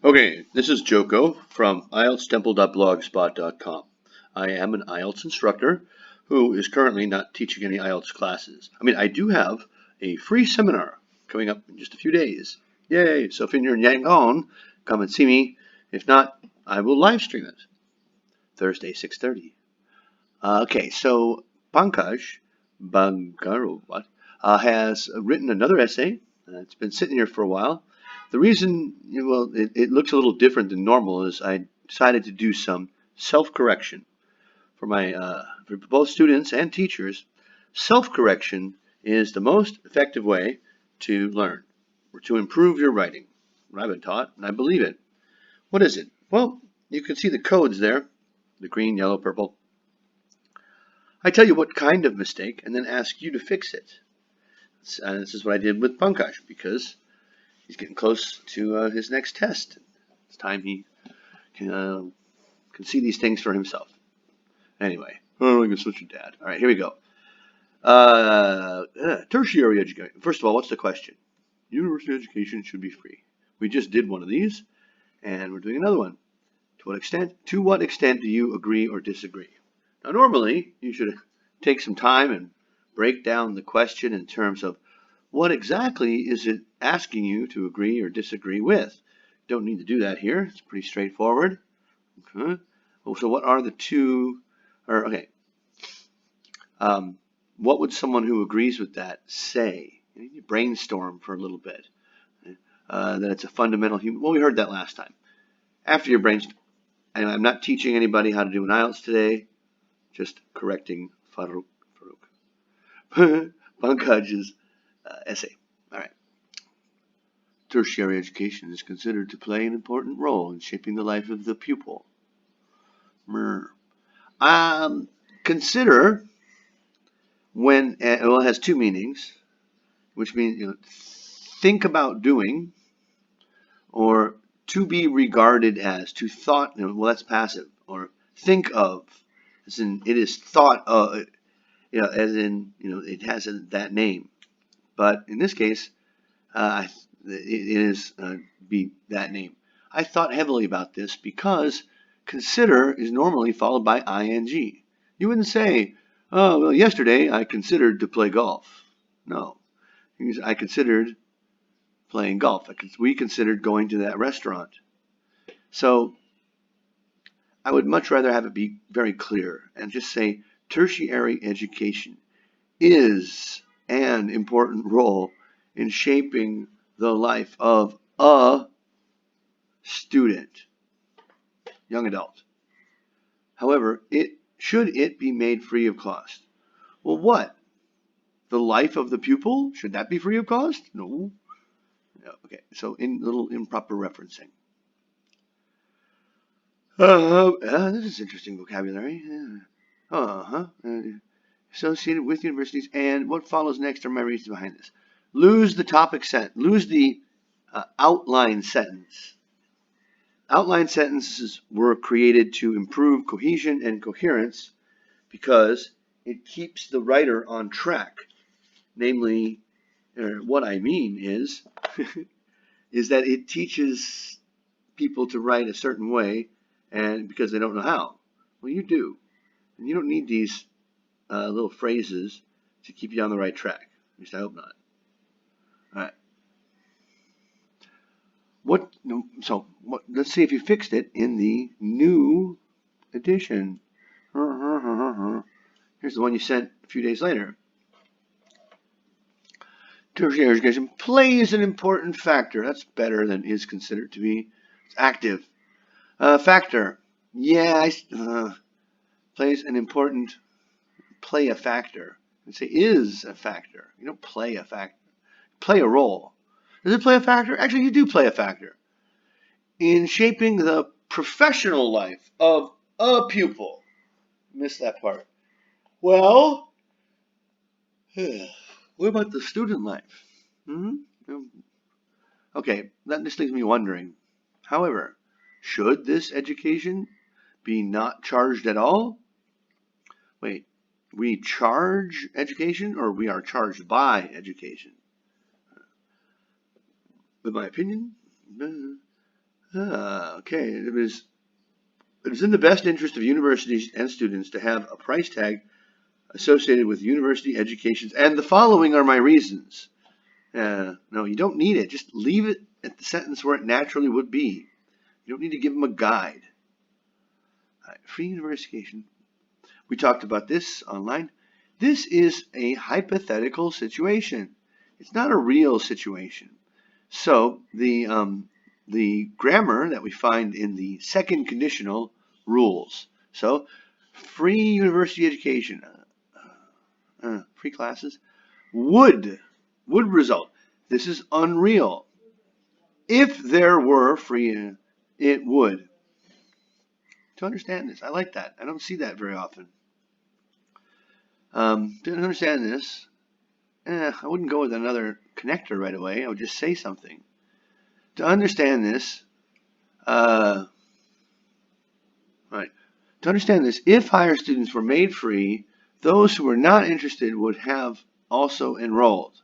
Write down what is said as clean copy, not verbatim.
Okay, this is Joko from IELTStemple.blogspot.com. I am an IELTS instructor who is currently not teaching any IELTS classes. I do have a free seminar coming up in just a few days. Yay! So if you're in Yangon, come and see me. If not, I will live stream it. Thursday, 6:30. Okay, so Pankaj Bangarovat has written another essay. It's been sitting here for a while. The reason, it looks a little different than normal is I decided to do some self-correction for for both students and teachers. Self-correction is the most effective way to learn or to improve your writing. What I've been taught, and I believe it. What is it? Well, you can see the codes there, the green, yellow, purple. I tell you what kind of mistake and then ask you to fix it. This is what I did with Pankaj because he's getting close to his next test. It's time he can see these things for himself. Anyway, I guess such a dad. All right, here we go. Tertiary education. First of all, what's the question? University education should be free. We just did one of these, and we're doing another one. To what extent do you agree or disagree? Now, normally, you should take some time and break down the question in terms of what exactly is it asking you to agree or disagree with. Don't need to do that here. It's pretty straightforward. Okay. So what are the two, what would someone who agrees with that say? You brainstorm for a little bit. That it's a fundamental human, well, we heard that last time. After your brainstorm, I'm not teaching anybody how to do an IELTS today, just correcting Farouk. Pankaj's essay. All right. Tertiary education is considered to play an important role in shaping the life of the pupil. Consider when, well, it has two meanings, which means think about doing, or to be regarded as, to thought, well, that's passive, or think of, as in it is thought of, as in, it has that name. But in this case, it is be that name. I thought heavily about this because consider is normally followed by ing. You wouldn't say, oh, well, yesterday I considered to play golf. No. I considered playing golf. We considered going to that restaurant. So I would much rather have it be very clear and just say tertiary education is an important role in shaping the life of a student, young adult. However, should it be made free of cost? Well, what? The life of the pupil? Should that be free of cost? No. Okay, so little improper referencing. This is interesting vocabulary. Associated with universities, and what follows next are my reasons behind this. Lose the topic sentence. Lose the outline sentence. Outline sentences were created to improve cohesion and coherence because it keeps the writer on track. Namely, what I mean is, is that it teaches people to write a certain way, and because they don't know how. Well, you do, and you don't need these little phrases to keep you on the right track. At least I hope not. All right. Let's see if you fixed it in the new edition. Here's the one you sent a few days later. Tertiary education plays an important factor. That's better than is considered to be. It's active. Factor. Yeah, plays an important, play a factor. And say is a factor. You don't play a factor. Play a role. Does it play a factor? Actually, you do play a factor in shaping the professional life of a pupil. Missed that part. Well, what about the student life? Okay, this leaves me wondering. However, should this education be not charged at all? Wait, we charge education or we are charged by education? In my opinion, Okay, it is in the best interest of universities and students to have a price tag associated with university educations, and the following are my reasons. No, you don't need it. Just leave it at the sentence where it naturally would be. You don't need to give them a guide. Free university education. We talked about this online. This is a hypothetical situation. It's not a real situation. So the grammar that we find in the second conditional rules. So free university education, free classes, would result. This is unreal. If there were free, it would. To understand this, I like that. I don't see that very often. To understand this, I wouldn't go with another connector right away. I would just say something. To understand this, right. To understand this, if higher students were made free, those who were not interested would have also enrolled.